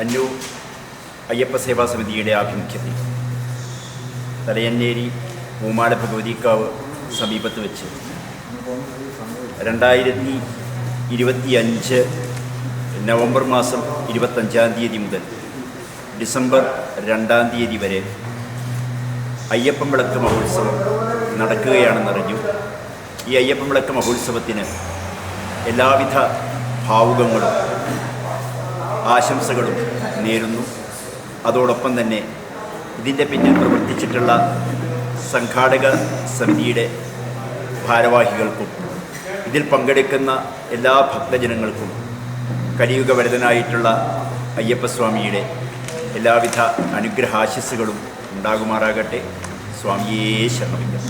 അന്നൂർ അയ്യപ്പ സേവാ സമിതിയുടെ ആഭിമുഖ്യത്തിൽ തലയന്നേരി പൂമാല ഭഗവതിക്കാവ് സമീപത്ത് വെച്ച് 2025 നവംബർ മാസം 25-ാം തീയതി മുതൽ ഡിസംബർ 2-ാം തീയതി വരെ അയ്യപ്പൻ വിളക്ക് മഹോത്സവം നടക്കുകയാണെന്നറിഞ്ഞു. ഈ അയ്യപ്പൻ വിളക്ക് മഹോത്സവത്തിന് എല്ലാവിധ ഭാവുകങ്ങളും ആശംസകളും നേരുന്നു. അതോടൊപ്പം തന്നെ ഇതിൻ്റെ പിന്നിൽ പ്രവർത്തിച്ചിട്ടുള്ള സംഘാടക സമിതിയുടെ ഭാരവാഹികൾക്കും ഇതിൽ പങ്കെടുക്കുന്ന എല്ലാ ഭക്തജനങ്ങൾക്കും കലിയുഗവരദനായിട്ടുള്ള അയ്യപ്പസ്വാമിയുടെ എല്ലാവിധ അനുഗ്രഹാശിസ്സുകളും ഉണ്ടാകുമാറാകട്ടെ. സ്വാമിയേ ശരണമയ്യപ്പ.